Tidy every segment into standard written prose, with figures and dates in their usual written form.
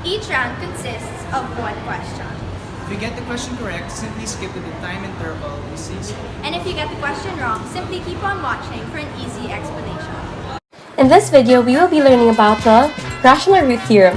Each round consists of one question. If you get the question correct, simply skip to the time interval we see. And if you get the question wrong, simply keep on watching for an easy explanation. In this video, we will be learning about the rational root theorem.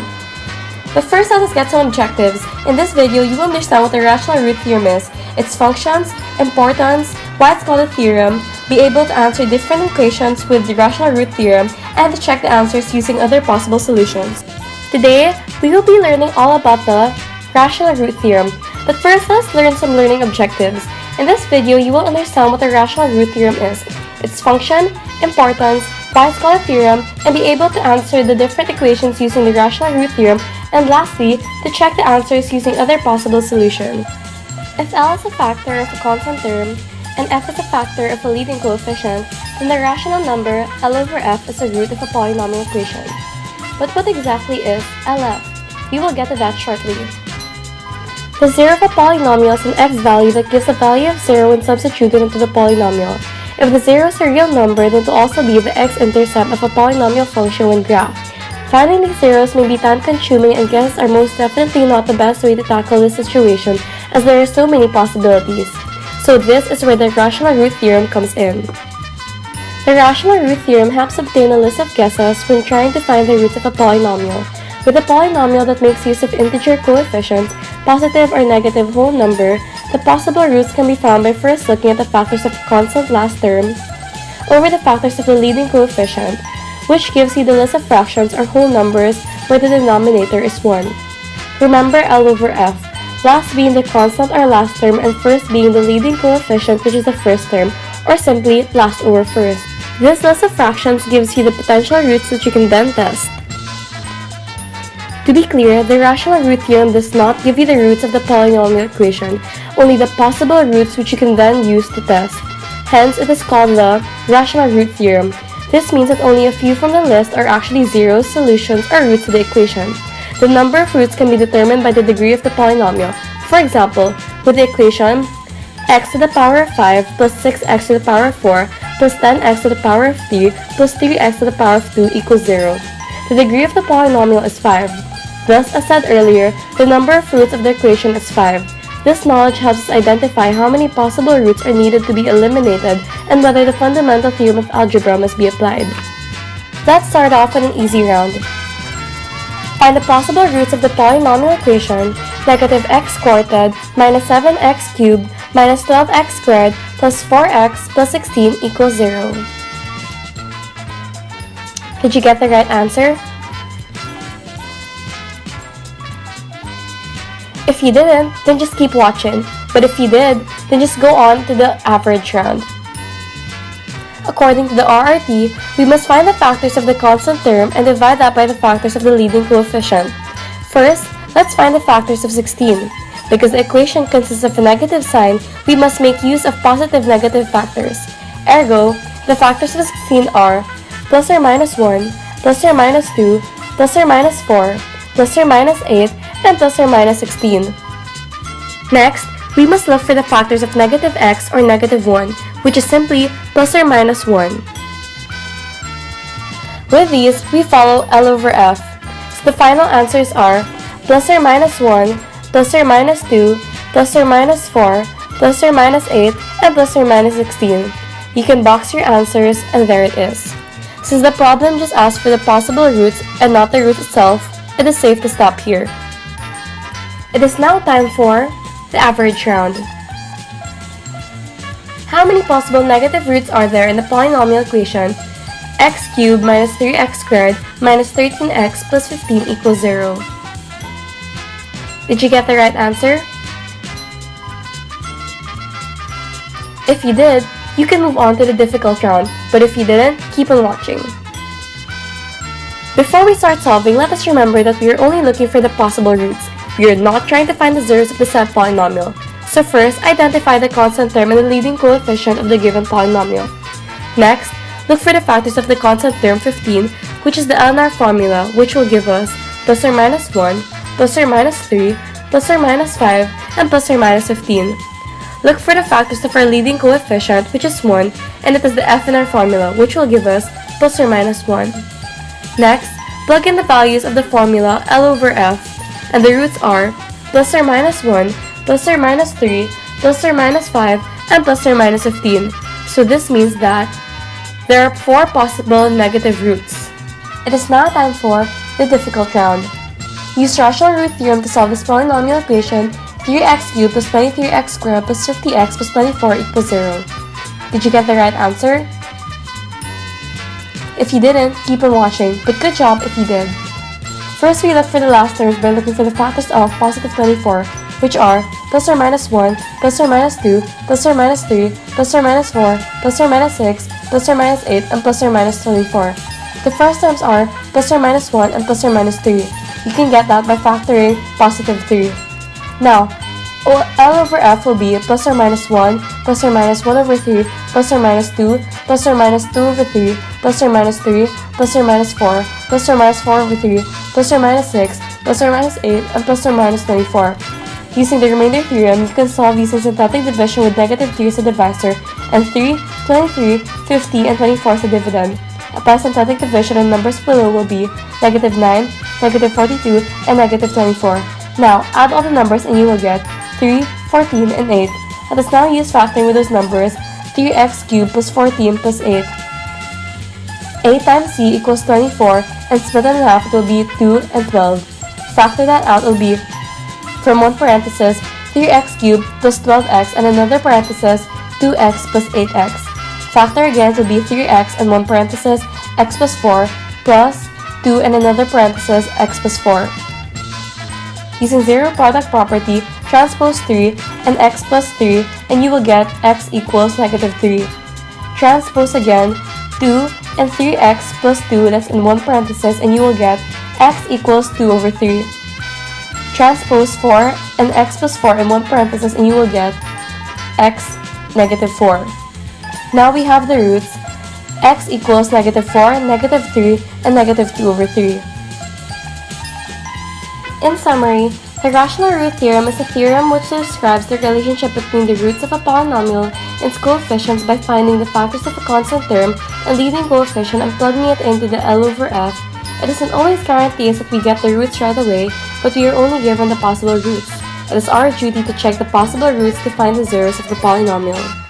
But first, let us get some objectives. In this video, you will understand what the rational root theorem is, its functions, importance, why it's called a theorem, be able to answer different equations with the rational root theorem, and to check the answers using other possible solutions. Today, we will be learning all about the rational root theorem. But first, let's learn some learning objectives. In this video, you will understand what the rational root theorem is, its function, importance, why it's called a theorem, and be able to answer the different equations using the rational root theorem, and lastly, to check the answers using other possible solutions. If L is a factor of a constant term, and F is a factor of a leading coefficient, then the rational number L over F is a root of a polynomial equation. But what exactly is LF? We will get to that shortly. The zero of a polynomial is an x value that gives a value of 0 when substituted into the polynomial. If the zero is a real number, then it will also be the x-intercept of a polynomial function when graphed. Finding these zeros may be time-consuming and guesses are most definitely not the best way to tackle this situation as there are so many possibilities. So this is where the rational root theorem comes in. The rational root theorem helps obtain a list of guesses when trying to find the roots of a polynomial. With a polynomial that makes use of integer coefficients, positive or negative whole number, the possible roots can be found by first looking at the factors of the constant last term over the factors of the leading coefficient, which gives you the list of fractions or whole numbers where the denominator is 1. Remember L over F, last being the constant or last term and first being the leading coefficient, which is the first term, or simply last over first. This list of fractions gives you the potential roots that you can then test. To be clear, the rational root theorem does not give you the roots of the polynomial equation, only the possible roots which you can then use to test. Hence, it is called the rational root theorem. This means that only a few from the list are actually zeros, solutions, or roots to the equation. The number of roots can be determined by the degree of the polynomial. For example, with the equation x to the power of 5 plus 6x to the power of 4 plus 10x to the power of 3 plus 3x to the power of 2 equals 0. The degree of the polynomial is 5. Thus, as said earlier, the number of roots of the equation is 5. This knowledge helps us identify how many possible roots are needed to be eliminated and whether the fundamental theorem of algebra must be applied. Let's start off with an easy round. Find the possible roots of the polynomial equation negative x squared minus 7x cubed minus 12x squared plus 4x plus 16 equals 0. Did you get the right answer? If you didn't, then just keep watching. But if you did, then just go on to the average round. According to the RRT, we must find the factors of the constant term and divide that by the factors of the leading coefficient. First, let's find the factors of 16. Because the equation consists of a negative sign, we must make use of positive negative factors. Ergo, the factors of 16 are plus or minus 1, plus or minus 2, plus or minus 4, plus or minus 8, and plus or minus 16. Next, we must look for the factors of negative x or negative 1, which is simply plus or minus 1. With these, we follow L over F. So the final answers are plus or minus 1, plus or minus 2, plus or minus 4, plus or minus 8, and plus or minus 16. You can box your answers, and there it is. Since the problem just asked for the possible roots and not the root itself, it is safe to stop here. It is now time for the average round. How many possible negative roots are there in the polynomial equation x cubed minus 3x squared minus 13x plus 15 equals 0? Did you get the right answer? If you did, you can move on to the difficult round, but if you didn't, keep on watching. Before we start solving, let us remember that we are only looking for the possible roots. We are not trying to find the zeros of the set polynomial. So first, identify the constant term and the leading coefficient of the given polynomial. Next, look for the factors of the constant term 15, which is the LNR formula, which will give us plus or minus 1, plus or minus 3, plus or minus 5, and plus or minus 15. Look for the factors of our leading coefficient, which is 1, and it is the f in our formula, which will give us plus or minus 1. Next, plug in the values of the formula L over f, and the roots are plus or minus 1, plus or minus 3, plus or minus 5, and plus or minus 15. So this means that there are 4 possible negative roots. It is now time for the difficult round. Use rational root theorem to solve this polynomial equation 3x cubed plus 23x squared plus 50x plus 24 equals 0. Did you get the right answer? If you didn't, keep on watching, but good job if you did. First, we look for the last terms by looking for the factors of positive 24, which are plus or minus 1, plus or minus 2, plus or minus 3, plus or minus 4, plus or minus 6, plus or minus 8, and plus or minus 24. The first terms are plus or minus 1 and plus or minus 3. You can get that by factoring positive 3. Now, L over F will be plus or minus 1, plus or minus 1 over 3, plus or minus 2, plus or minus 2 over 3, plus or minus 3, plus or minus 4, plus or minus 4 over 3, plus or minus 6, plus or minus 8, and plus or minus 24. Using the remainder theorem, you can solve using synthetic division with negative 3 as a divisor, and 3, 23, 50, and 24 as a dividend. Apply synthetic division and numbers below will be negative 9, negative 42, and negative 24. Now, add all the numbers and you will get 3, 14, and 8. Let us now use factoring with those numbers 3x cubed plus 14 plus 8. 8 times c equals 24, and split it in half it will be 2 and 12. Factor that out, it will be from one parenthesis 3x cubed plus 12x and another parenthesis 2x plus 8x. Factor again, it will be 3x and one parenthesis x plus 4 plus 2 and another parenthesis x plus 4. Using zero product property, transpose 3 and x plus 3 and you will get x equals negative 3. Transpose again 2 and 3x plus 2, that's in one parenthesis, and you will get x equals 2 over 3. Transpose 4 and x plus 4 in one parenthesis and you will get x negative 4. Now we have the roots x equals negative 4, negative 3, and negative 2 over 3. In summary, the rational root theorem is a theorem which describes the relationship between the roots of a polynomial and its coefficients by finding the factors of a constant term and leading coefficient and plugging it into the L over F. It doesn't always guarantee us that we get the roots right away, but we are only given the possible roots. It is our duty to check the possible roots to find the zeros of the polynomial.